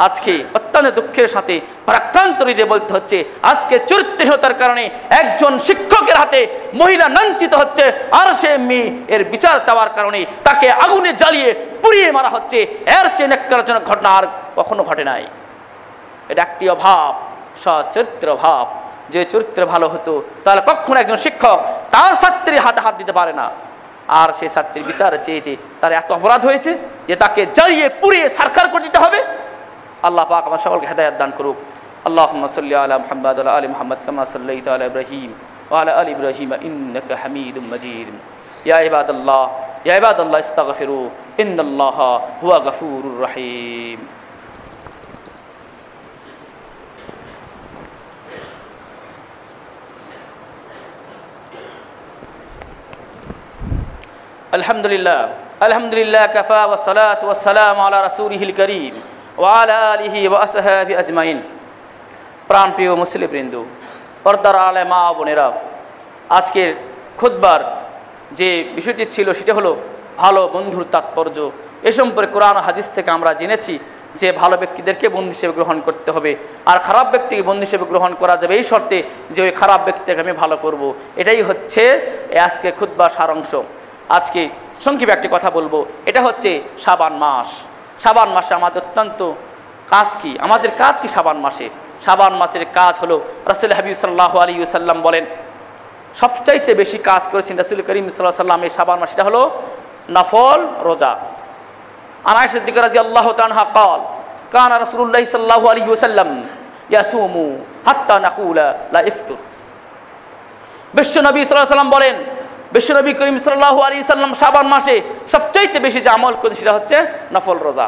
আজকে অত্যন্ত দুঃখের সাথে প্রাক্রান্ত হৃদয়ে বলতে হচ্ছে, আজকে চরিত্রহীনতার কারণে একজন শিক্ষকের হাতে মহিলা লাঞ্ছিত হচ্ছে, আর সে মেয়ে এর বিচার চাওয়ার কারণে তাকে আগুনে জ্বালিয়ে পুড়িয়ে মারা হচ্ছে। এর চেয়ে ন্যাক্কারজনক ঘটনা আর কখনো ঘটে নাই। এটা একটি অভাব, সচরিত্র অভাব। যে চরিত্র ভালো হতো তাহলে কখনো একজন শিক্ষক তার ছাত্রীর হাতে হাত দিতে পারে না। আর সেই ছাত্রীর বিচার চেয়েতে তার এত অপরাধ হয়েছে যে তাকে জ্বালিয়ে পুড়িয়ে সারখার করে দিতে হবে। আল্লাহ পাক আমার সকলকে হেদায়েত দান করুক। আল্লাহুম্মা সাল্লি আলা মুহাম্মাদ ওয়া আলা আলি মুহাম্মাদ কামা সাল্লাইতা আলা ইব্রাহিম ওয়া আলা আলি ইব্রাহিম ইন্নাকা হামিদুম মাজিদ। ইয়া ইবাদাল্লাহ ইস্তাগফিরু ইন্নাল্লাহা হুয়া গফুরুর রহিম। আলহামদুলিল্লাহ কাফা ওয়া সালাতু ওয়া সালামু আলা রাসূলিহিল কারীম ওয়া আলা আলিহি ওয়া আসহাবিহি আজমাইন। প্রাণপ্রিয় মুসলিমবৃন্দ, পর্দার আলে মা বোনেরা, আজকের খুতবার যে বিষয়টি ছিল সেটা হলো ভালো বন্ধুর তাৎপর্য। এ সম্পর্কে কোরআন হাদিস থেকে আমরা জেনেছি যে ভালো ব্যক্তিদেরকে বন্ধু হিসেবে গ্রহণ করতে হবে, আর খারাপ ব্যক্তিকে বন্ধু হিসেবে গ্রহণ করা যাবে এই শর্তে যে ওই খারাপ ব্যক্তিকে আমি ভালো করব। এটাই হচ্ছে আজকে খুতবার সারাংশ। আজকে সংক্ষেপে একটি কথা বলবো, এটা হচ্ছে শাবান মাস। শাবান মাসে আমাদের অত্যন্ত কাজ কি, আমাদের কাজ কি শাবান মাসে? শাবান মাসের কাজ হলো, রাসূল হাবিব সাল্লাল্লাহু আলাইহি ওয়াসাল্লাম বলেন সবচাইতে বেশি কাজ করেছেন রাসূল করিম সাল্লাল্লাহু আলাইহি ওয়াসাল্লাম এই শাবান মাসটা হলো নফল রোজা। আয়েশা সিদ্দিকা রাদিয়াল্লাহু তাআলা আনহা قال কানা রাসূলুল্লাহ সাল্লাল্লাহু আলাইহি ওয়াসাল্লাম ইয়াসুমু হাত্তা নাকুলা লা ইফতুর। বিশ্বনবী সাল্লাল্লাহু আলাইহি ওয়াসাল্লাম বলেন, বিশ্বনবী করিম সাল্লাল্লাহু আলাইহি সাল্লাম শাবান মাসে সবচাইতে বেশি যে আমল করেন সেটা হচ্ছে নফল রোজা।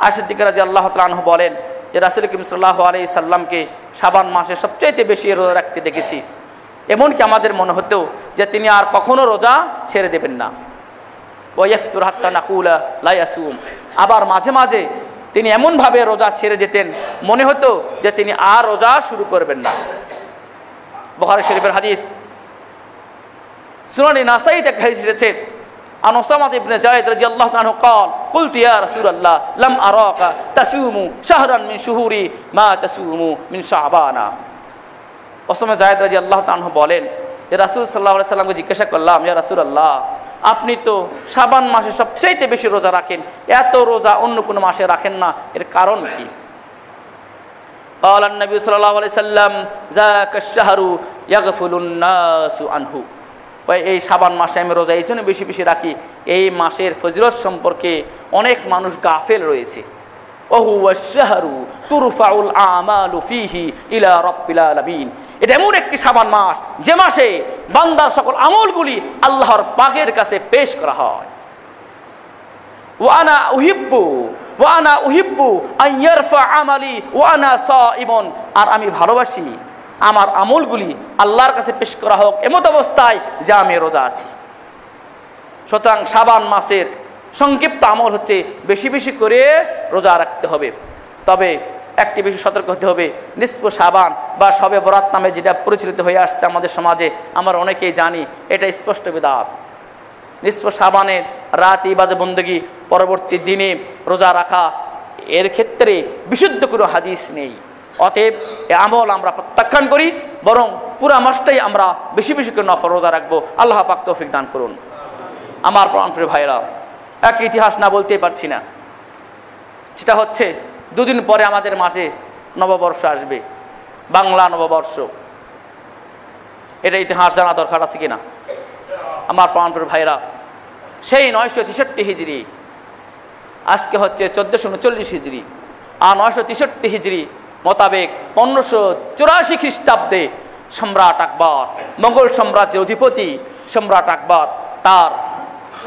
আয়েশা সিদ্দিকা রাদিয়াল্লাহু তাআলা আনহা বলেন যে রাসূল করিম সাল্লাল্লাহু আলাইহি সাল্লামকে শাবান মাসে সবচাইতে বেশি রোজা রাখতে দেখেছি। এমনকি আমাদের মনে হতো যে তিনি আর কখনো রোজা ছেড়ে দেবেন না। ওয়া ইফতুর হাত্তা নাকুলা লা ইয়াসুম। আবার মাঝে মাঝে তিনি এমনভাবে রোজা ছেড়ে দিতেন মনে হতো যে তিনি আর রোজা শুরু করবেন না। বুখারী শরীফের হাদিস, সুনানে নাসাঈতে এক হাদিস রয়েছে, আন উসামা ইবনে যায়েদ রাদিয়াল্লাহু আনহু قال قلت يا رسول الله لم أراك تصوم شهرا من شهور ما تصوم من شعبان। উসামা যায়েদ রাদিয়াল্লাহু আনহু বলেন যে রাসূল সাল্লাল্লাহু আলাইহি সাল্লামকে জিজ্ঞাসা করলাম, ইয়া রাসূলুল্লাহ, আপনি তো শাবান মাসে সবচাইতে বেশি রোজা রাখেন, এত রোজা অন্য কোনো মাসে রাখেন না, এর কারণ কি? قال النبي صلى الله عليه وسلم ذاك الشهر يغفل الناس عنه। এই শাবান মাসে আমি রোজা এই জন্য বেশি বেশি রাখি, এই মাসের ফজিলত সম্পর্কে অনেক মানুষ গাফেল রয়েছে। ওহুয়া শাহরু তুরফাউল আমালু ফিহি ইলা রাব্বিল আলামিন। এটা এমন একটি শাবান মাস যে মাসে বান্দার সকল আমলগুলি আল্লাহর পাকের কাছে পেশ করা হয়। ওয়া আনা উহিব্বু আন ইয়ারফা আমালি ওয়া আনা সাইমুন। আর আমি ভালোবাসি আমার আমলগুলি আল্লাহর কাছে পেশ করা হোক এমত অবস্থায় যে আমি রোজা আছি। সুতরাং শাবান মাসের সংক্ষিপ্ত আমল হচ্ছে বেশি বেশি করে রোজা রাখতে হবে। তবে একটি বেশি সতর্ক হতে হবে, নিসফ শাবান বা শবে বরাত নামে যেটা পরিচালিত হয়ে আসছে আমাদের সমাজে, আমরা অনেকেই জানি এটা স্পষ্ট বিদআত। নিসফ শাবানের রাত ইবাদত বন্দেগী, পরবর্তী দিনে রোজা রাখা, এর ক্ষেত্রে বিশুদ্ধ কোনো হাদিস নেই। অতএব এ আমল আমরা প্রত্যাখ্যান করি, বরং পুরা মাসটাই আমরা বেশি বেশি করে নফল রোজা রাখবো। আল্লাহ পাক তৌফিক দান করুন। আমার প্রাণপ্রিয় ভাইরা, এক ইতিহাস না বলতেই পারছি না, সেটা হচ্ছে দুদিন পরে আমাদের মাঝে নববর্ষ আসবে, বাংলা নববর্ষ। এটা ইতিহাস জানা দরকার আছে কিনা? আমার প্রাণপ্রিয় ভাইরা, সেই 963 হিজরি, আজকে হচ্ছে 1439 হিজরি, আর 963 হিজরি মোতাবেক 1584 খ্রিস্টাব্দে সম্রাট আকবর, মোগল সাম্রাজ্যের অধিপতি সম্রাট আকবর, তার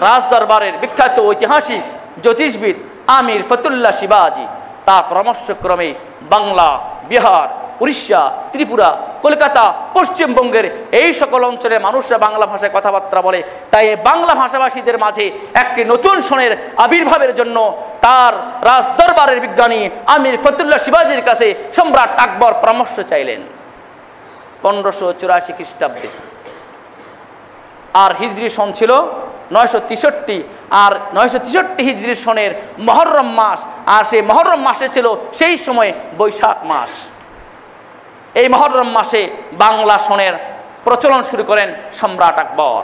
রাজদরবারের বিখ্যাত ঐতিহাসিক জ্যোতিষবিদ আমির ফতুল্লাহ শিবাজি, তার পরামর্শক্রমে বাংলা, বিহার, উড়িষ্যা, ত্রিপুরা, কলকাতা, পশ্চিমবঙ্গের এই সকল অঞ্চলের মানুষরা বাংলা ভাষায় কথাবার্তা বলে। তাই এই বাংলা ভাষাভাষীদের মাঝে একটি নতুন সনের আবির্ভাবের জন্য তার রাজদরবারের বিজ্ঞানী আমির ফতুল্লাহ শিবাজির কাছে সম্রাট আকবর পরামর্শ চাইলেন 1584 খ্রিস্টাব্দে। আর হিজরি সন ছিল 963 আর 963 হিজরি সনের মুহররম মাস, আর সেই মুহররম মাসে ছিল সেই সময় বৈশাখ মাস। এই মুহররম মাসে বাংলা সনের প্রচলন শুরু করেন সম্রাট আকবর।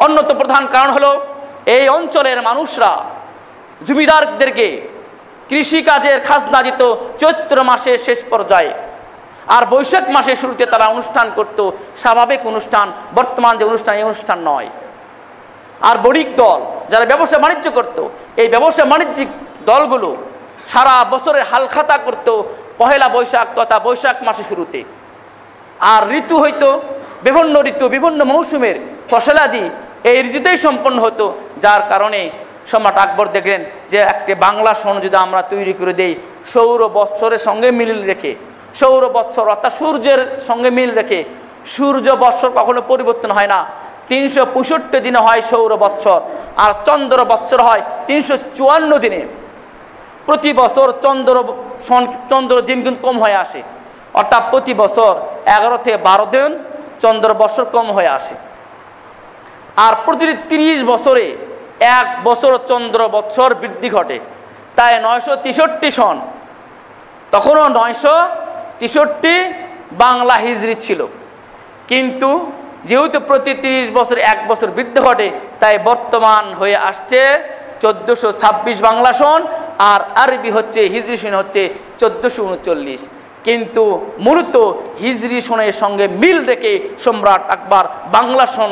অন্যতম প্রধান কারণ হলো এই অঞ্চলের মানুষরা জমিদারদেরকে কৃষিকাজের খাজনা দিত চৈত্র মাসের শেষ পর্যায়ে, আর বৈশাখ মাসের শুরুতে তারা অনুষ্ঠান করত, স্বাভাবিক অনুষ্ঠান, বর্তমান যে অনুষ্ঠান এই অনুষ্ঠান নয়। আর বণিক দল যারা ব্যবসা বাণিজ্য করত, এই ব্যবসা বাণিজ্যিক দলগুলো সারা বছরের হালখাতা করত পহেলা বৈশাখ তথা বৈশাখ মাসের শুরুতে। আর ঋতু হইতো বিভিন্ন ঋতু, বিভিন্ন মৌসুমের ফসলাদি এই ঋতুতেই সম্পন্ন হতো, যার কারণে সম্রাট আকবর দেখলেন যে একটি বাংলা সন যদি আমরা তৈরি করে দেই সৌর বৎসরের সঙ্গে মিল রেখে, সৌর বৎসর অর্থাৎ সূর্যের সঙ্গে মিল রেখে, সূর্য বৎসর কখনো পরিবর্তন হয় না, 365 দিনে হয় সৌর বৎসর, আর চন্দ্র বৎসর হয় 354 দিনে। প্রতি বছর চন্দ্র দিন কিন্তু কম হয়ে আসে, অর্থাৎ প্রতি বছর 11 থেকে 12 দিন চন্দ্র বৎসর কম হয়ে আসে। আর প্রতি 30 বছরে 1 বছর চন্দ্র বৎসর বৃদ্ধি ঘটে। তাই 963 সন, তখনও 963 বাংলা হিজরি ছিল, কিন্তু যেহেতু প্রতি 30 বছর 1 বছর বৃদ্ধি ঘটে, তাই বর্তমান হয়ে আসছে 1426 বাংলা সন, আর আরবি হচ্ছে হিজরি সন হচ্ছে 1439। কিন্তু মূলত হিজরি সনের সঙ্গে মিল রেখে সম্রাট আকবর বাংলা সন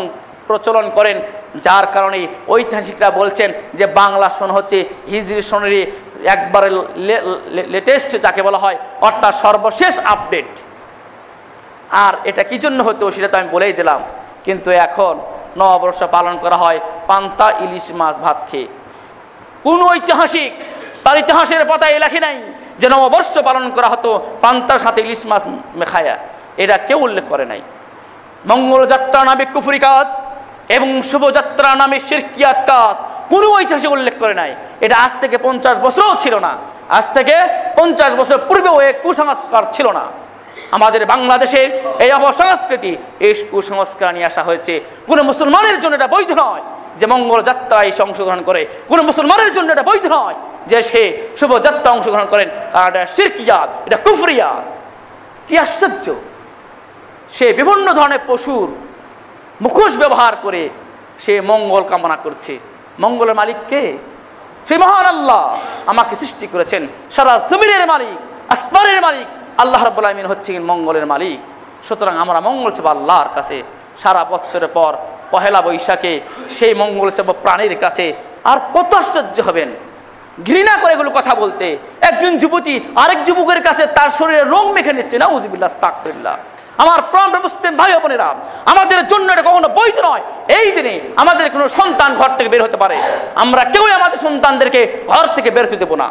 প্রচলন করেন, যার কারণে ঐতিহাসিকরা বলছেন যে বাংলা সন হচ্ছে হিজরি সনেরই একবারে লেটেস্ট যাকে বলা হয়, অর্থাৎ সর্বশেষ আপডেট। আর এটা কি জন্য হতো সেটা তো আমি বলেই দিলাম, কিন্তু এখন নববর্ষ পালন করা হয় পান্তা ইলিশ মাছ ভাত খেয়ে। কোন ঐতিহাসিক তার ইতিহাসের পাতায় লেখে নাই যে নববর্ষ পালন করা হতো পান্তার সাথে ইলিশ মাছ মেখায়া, এটা কেউ উল্লেখ করে নাই। মঙ্গল যাত্রা নামে কুফরি কাজ এবং শুভযাত্রা নামে শিরকিয়াত কাজ কোনো ঐতিহাসিক উল্লেখ করে নাই। এটা আজ থেকে 50 বছরও ছিল না, আজ থেকে 50 বছর পূর্বেও এই কুসংস্কার ছিল না। আমাদের বাংলাদেশে এই অপসংস্কৃতি, এই কুসংস্কার নিয়ে আসা হয়েছে। কোনো মুসলমানের জন্য এটা বৈধ নয় যে মঙ্গল যাত্রায় সে অংশগ্রহণ করে, কোনো মুসলমানের জন্য এটা বৈধ নয় যে সে শুভযাত্রা অংশগ্রহণ করেন, কারণ এটা শিরকিয়াত, এটা কুফরিয়াত। কি আশ্চর্য! সে বিভিন্ন ধরনের পশুর মুখোশ ব্যবহার করে সে মঙ্গল কামনা করছে। মঙ্গলের মালিক কে? সেই মহান আল্লাহ আমাকে সৃষ্টি করেছেন, সারা জমিনের মালিক, আসমানের মালিক আল্লাহ রাব্বুল আলামিন হচ্ছেন মঙ্গলের মালিক। সুতরাং আমরা মঙ্গল চাবো আল্লাহর কাছে। সারা বছরের পর পহেলা বৈশাখে সেই মঙ্গল চাবো প্রাণীর কাছে। আর কত আশ্চর্য হবেন ঘৃণা করে এগুলো কথা বলতে। একজন যুবতী আরেক যুবকের কাছে তার শরীরে রং মেখে নিচ্ছে, নাউযুবিল্লাহ, আস্তাগফিরুল্লাহ। আমার প্রাণ মুসলিম ভাই বোনেরা, আমাদের জন্য এটা কখনো বৈধ নয়। এই দিনে আমাদের কোনো সন্তান ঘর থেকে বের হতে পারে, আমরা কেউই আমাদের সন্তানদেরকে ঘর থেকে বের হতে দেবো না।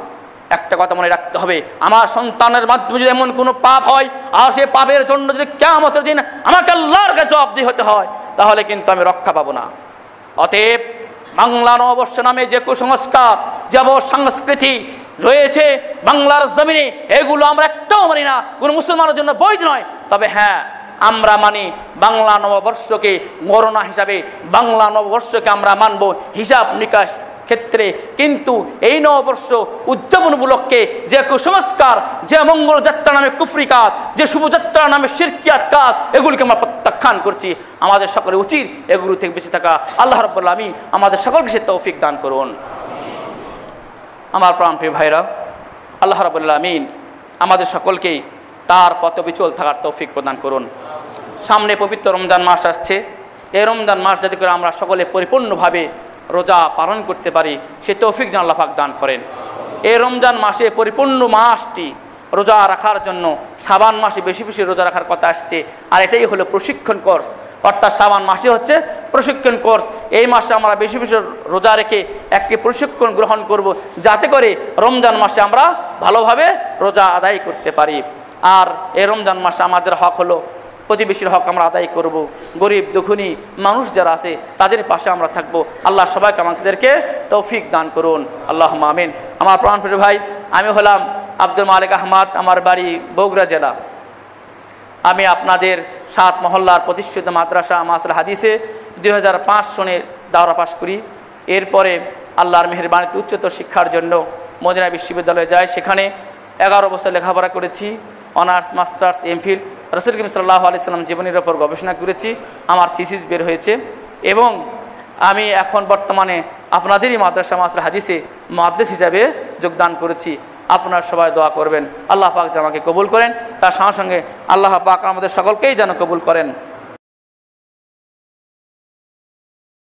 একটা কথা মনে রাখতে হবে, আমার সন্তানের মাধ্যমে যদি এমন কোনো পাপ হয় আর সে পাপের জন্য যদি কিয়ামতের দিন আমাকে আল্লাহর কাছে জবাবদিহি হতে হয়, তাহলে কিন্তু আমি রক্ষা পাবো না। অতএব বাংলা নববর্ষ নামে যে কুসংস্কার, যে সংস্কৃতি রয়েছে বাংলার জমিনে, এগুলো আমরা একটাও মানি না, কোনো মুসলমানের জন্য বৈধ নয়। তবে হ্যাঁ, আমরা মানি বাংলা নববর্ষকে গণনা হিসাবে, বাংলা নববর্ষকে আমরা মানব হিসাব নিকাশ ক্ষেত্রে। কিন্তু এই নববর্ষ উদযাপন উপলক্ষে যে কুসংস্কার, যে মঙ্গল যাত্রা নামে কুফরি কাজ, যে শুভযাত্রা নামে শিরকিয়াত কাজ, এগুলিকে আমরা প্রত্যাখ্যান করছি। আমাদের সকলের উচিত এগুলো থেকে বেঁচে থাকা। আল্লাহ রাব্বুল আলামিন আমাদের সকলকে সে তৌফিক দান করুন। আমার প্রাণপ্রিয় ভাইরা, আল্লাহ রাব্বুল আলামিন আমাদের সকলকেই তার পথে বিচল থাকার তৌফিক প্রদান করুন। সামনে পবিত্র রমজান মাস আসছে। এই রমজান মাস যাতে করে আমরা সকলে পরিপূর্ণভাবে রোজা পালন করতে পারি, সে তৌফিক যেন আল্লাহ পাক দান করেন। এই রমজান মাসে পরিপূর্ণ মাসটি রোজা রাখার জন্য শাবান মাসে বেশি বেশি রোজা রাখার কথা আসছে। আর এটাই হলো প্রশিক্ষণ কোর্স, অর্থাৎ শাবান মাসে হচ্ছে প্রশিক্ষণ কোর্স। এই মাসে আমরা বেশি বেশি রোজা রেখে একটি প্রশিক্ষণ গ্রহণ করব, যাতে করে রমজান মাসে আমরা ভালোভাবে রোজা আদায় করতে পারি। আর এই রমজান মাসে আমাদের হক হলো প্রতিবেশীর হক আমরা আদায় করব। গরিব দুঃখী মানুষ যারা আছে তাদের পাশে আমরা থাকবো। আল্লাহ সবাইকে আমাদেরকে তৌফিক দান করুন, আল্লাহুম্মা আমিন। আমার প্রাণপ্রিয় ভাই, আমি হলাম আব্দুল মালিক আহমদ, আমার বাড়ি বগুড়া জেলা। আমি আপনাদের 7 মহল্লার প্রতিষ্ঠিত মাদ্রাসা মাসল হাদিসে দাওরা পাশ করি। এরপরে আল্লাহর মেহেরবানিতে উচ্চতর শিক্ষার জন্য মদিনা বিশ্ববিদ্যালয়ে যাই। সেখানে 11 বছর লেখাপড়া করেছি, অনার্স, মাস্টার্স, এমফিল। রাসূল করিম সাল্লাল্লাহু আলাইহি সাল্লাম জীবনের ওপর গবেষণা করেছি, আমার থিসিস বের হয়েছে। এবং আমি এখন বর্তমানে আপনাদেরই মাদ্রাসা মাসুল হাদিসে মুহাদ্দিস হিসাবে যোগদান করেছি। আপনারা সবাই দোয়া করবেন আল্লাহ পাক যেন আমাকে কবুল করেন, তার সঙ্গে সঙ্গে আল্লাহ পাক আমাদের সকলকেই যেন কবুল করেন।